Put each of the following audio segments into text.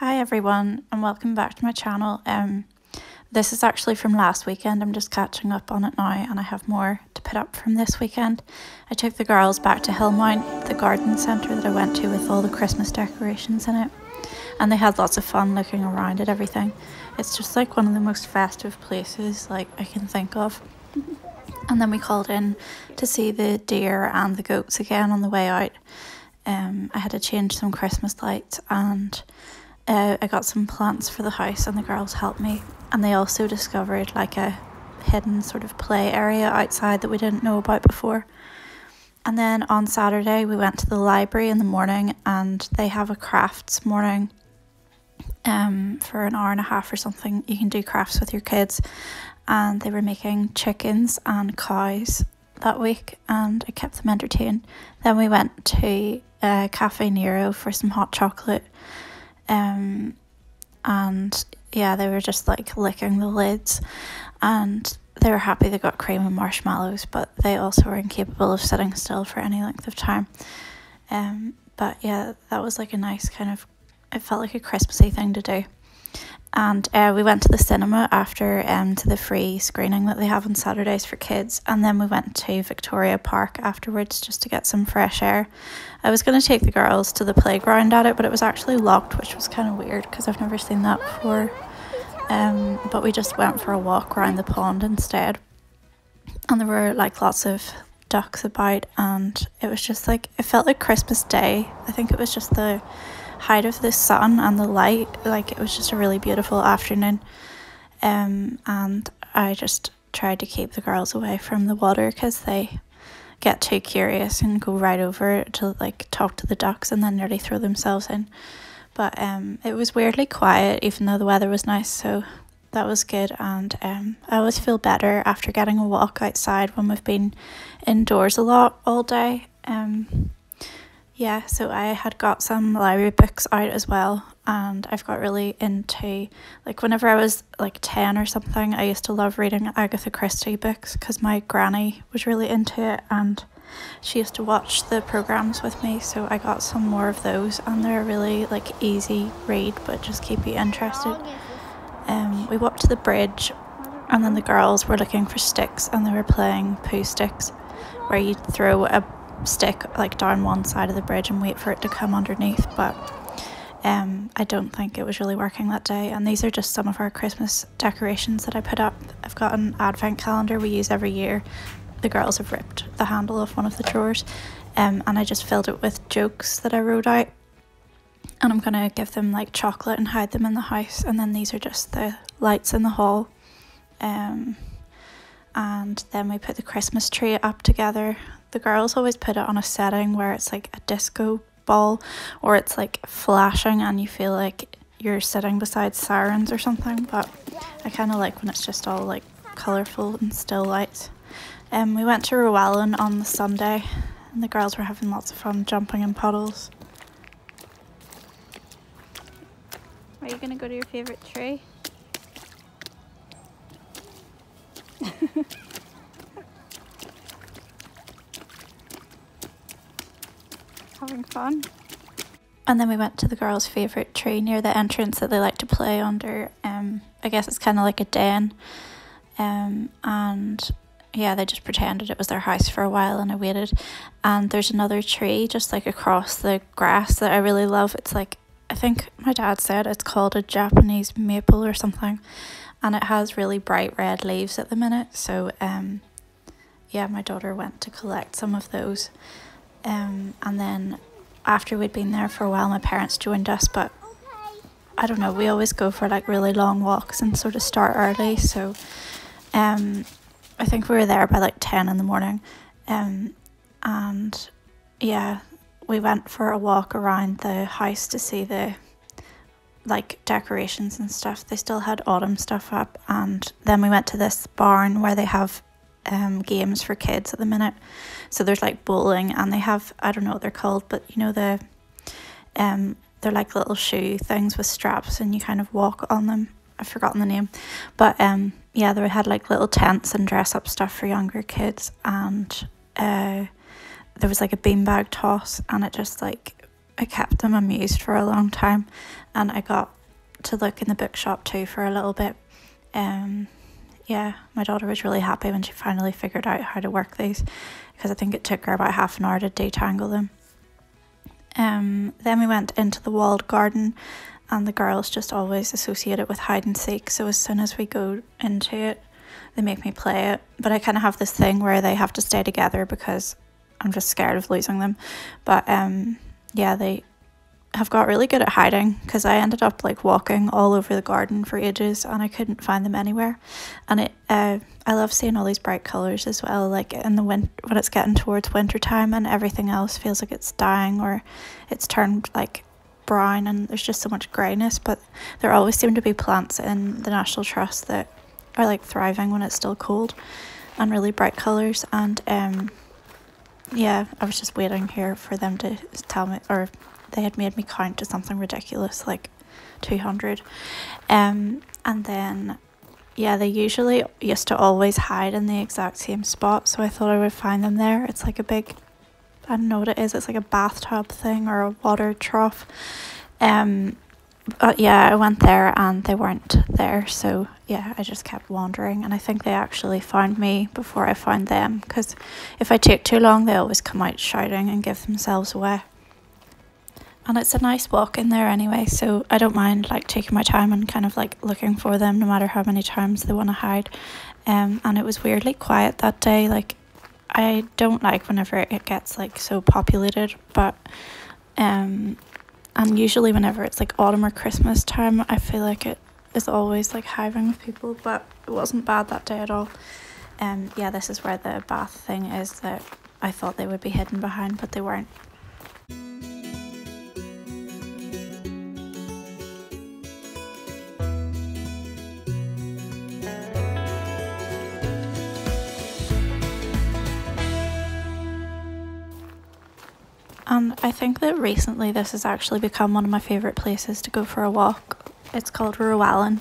Hi everyone and welcome back to my channel. This is actually from last weekend. I'm just catching up on it now and I have more to put up from this weekend. I took the girls back to Hillmount, the garden centre that I went to with all the Christmas decorations in it, and they had lots of fun looking around at everything. It's just like one of the most festive places like I can think of. And then we called in to see the deer and the goats again on the way out. I had to change some Christmas lights and I got some plants for the house and the girls helped me, and they also discovered like a hidden sort of play area outside that we didn't know about before. And then on Saturday we went to the library in the morning and they have a crafts morning for an hour and a half or something. You can do crafts with your kids, and they were making chickens and cows that week and I kept them entertained. Then we went to Cafe Nero for some hot chocolate. And yeah, they were just like licking the lids and they were happy they got cream and marshmallows, but they also were incapable of sitting still for any length of time. But yeah, that was like a nice kind of, it felt like a Christmassy thing to do. And we went to the cinema after to the free screening that they have on Saturdays for kids, and then we went to Victoria Park afterwards just to get some fresh air. I was going to take the girls to the playground at it, but it was actually locked, which was kind of weird because I've never seen that before. But we just went for a walk around the pond instead, and there were like lots of ducks about, and it was just like, it felt like Christmas Day. I think it was just the height of the sun and the light, like it was just a really beautiful afternoon. And I just tried to keep the girls away from the water because they get too curious and go right over to like talk to the ducks and then nearly throw themselves in. But it was weirdly quiet even though the weather was nice, so that was good. And I always feel better after getting a walk outside when we've been indoors a lot all day. Yeah, so I had got some library books out as well, and I've got really into, like whenever I was like 10 or something, I used to love reading Agatha Christie books because my granny was really into it and she used to watch the programmes with me, so I got some more of those and they're really like easy read but just keep you interested. We walked to the bridge and then the girls were looking for sticks and they were playing poo sticks, where you throw a stick like down one side of the bridge and wait for it to come underneath, but I don't think it was really working that day. And these are just some of our Christmas decorations that I put up. I've got an advent calendar we use every year. The girls have ripped the handle off one of the drawers, and I just filled it with jokes that I wrote out, and I'm gonna give them like chocolate and hide them in the house. And then these are just the lights in the hall, and then we put the Christmas tree up together. The girls always put it on a setting where it's like a disco ball or it's like flashing and you feel like you're sitting beside sirens or something, but I kind of like when it's just all like colourful and still lights. We went to Rowellan on the Sunday and the girls were having lots of fun jumping in puddles. Are you going to go to your favourite tree? Having fun. And then we went to the girls' favourite tree near the entrance that they like to play under. I guess it's kind of like a den. And yeah, they just pretended it was their house for a while and I waited. And there's another tree just like across the grass that I really love. It's like, I think my dad said it's called a Japanese maple or something. And it has really bright red leaves at the minute. So yeah, my daughter went to collect some of those. And then after we'd been there for a while, my parents joined us, but I don't know, we always go for like really long walks and sort of start early, so I think we were there by like 10 in the morning, and yeah, we went for a walk around the house to see the like decorations and stuff. They still had autumn stuff up, and then we went to this barn where they have games for kids at the minute. So there's like bowling and they have, I don't know what they're called, but you know, they're like little shoe things with straps and you kind of walk on them. I've forgotten the name, but yeah, they had like little tents and dress up stuff for younger kids, and there was like a beanbag toss, and it just like, I kept them amused for a long time. And I got to look in the bookshop too for a little bit. Yeah, my daughter was really happy when she finally figured out how to work these, because I think it took her about half an hour to detangle them. Then we went into the walled garden, and the girls just always associate it with hide and seek, so as soon as we go into it they make me play it, but I kind of have this thing where they have to stay together because I'm just scared of losing them. But yeah, they have got really good at hiding, because I ended up like walking all over the garden for ages and I couldn't find them anywhere. And I love seeing all these bright colours as well, like in the when it's getting towards winter time and everything else feels like it's dying or it's turned like brown and there's just so much greyness. But there always seem to be plants in the National Trust that are like thriving when it's still cold, and really bright colours. And yeah, I was just waiting here for them to tell me, or they had made me count to something ridiculous like 200. And then yeah, they usually used to always hide in the exact same spot, so I thought I would find them there. It's like a big, I don't know what it is, it's like a bathtub thing or a water trough. But yeah, I went there and they weren't there, so yeah, I just kept wandering, and I think they actually found me before I found them, because if I take too long they always come out shouting and give themselves away. And it's a nice walk in there anyway, so I don't mind like taking my time and kind of like looking for them no matter how many times they want to hide. And it was weirdly quiet that day. Like, I don't like whenever it gets like so populated, but and usually whenever it's like autumn or Christmas time I feel like it is always like hiving with people, but it wasn't bad that day at all. Yeah, this is where the bath thing is that I thought they would be hidden behind, but they weren't. And I think that recently this has actually become one of my favourite places to go for a walk. It's called Rowallan,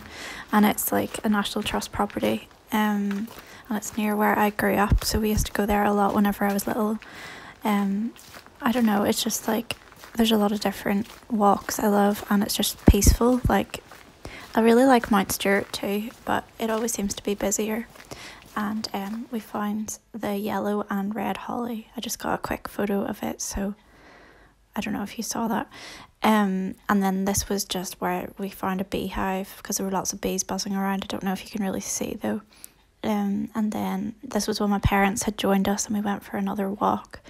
and it's like a National Trust property, and it's near where I grew up, so we used to go there a lot whenever I was little. I don't know, it's just like there's a lot of different walks I love, and it's just peaceful. Like, I really like Mount Stewart too, but it always seems to be busier. And we found the yellow and red holly. I just got a quick photo of it, so I don't know if you saw that. And then this was just where we found a beehive, because there were lots of bees buzzing around. I don't know if you can really see though. And then this was when my parents had joined us and we went for another walk,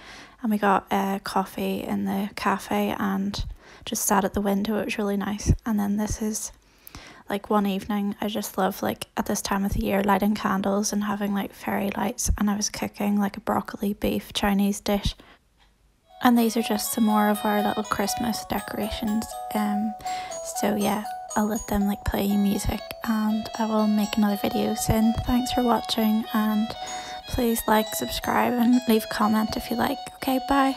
and we got coffee in the cafe and just sat at the window. It was really nice. And then this is like one evening, I just love like at this time of the year lighting candles and having like fairy lights, and I was cooking like a broccoli beef Chinese dish. And these are just some more of our little Christmas decorations. So yeah, I'll let them like play music, and I will make another video soon. Thanks for watching, and please like, subscribe and leave a comment if you like. Okay, bye.